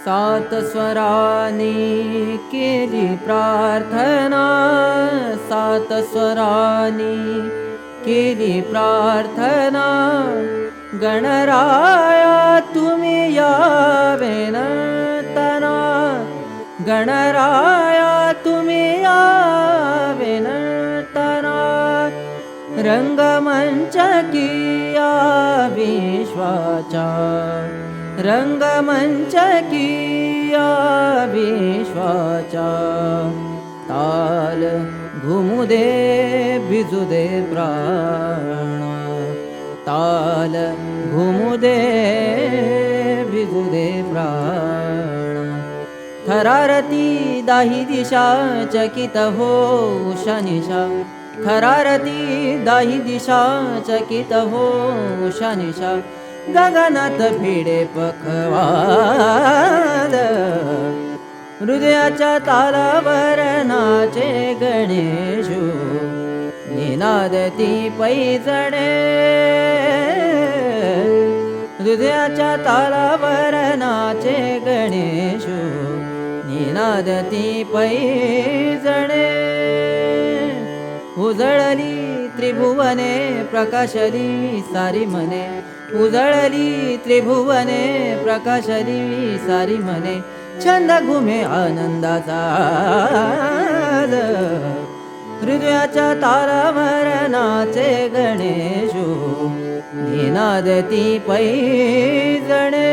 सात स्वरानी केली प्रार्थना, सात स्वरानी केली प्रार्थना, गणराया तुम्ही यावे नर्तना, गणराया तुम्ही यावे नर्तना, रंगमंच किया विश्वाचा, रंगमंच किया विश्वाचा, ताल घुमू दे भिजू दे प्राण, ताल घुमू दे भिजू दे प्राण, थरारती दाही दिशा चकित हो शनिशा, थरारती दाही दिशा चकित हो शनिशा, गगनात भिडे पखवाद, हृदयाच्या तालावर नाचे गणेशू, निनादती पैजणे, हृदयाच्या तालावर नाचे गणेशू, निनादती पैजणे, उजळली त्रिभुवने प्रकाशली सारी मने, उजळली त्रिभुवने प्रकाशली सारी मने, छंद घुमे आनंदाचा, हृदयाच्या तारावर नाचे गणेशू, निनादती पैजणे.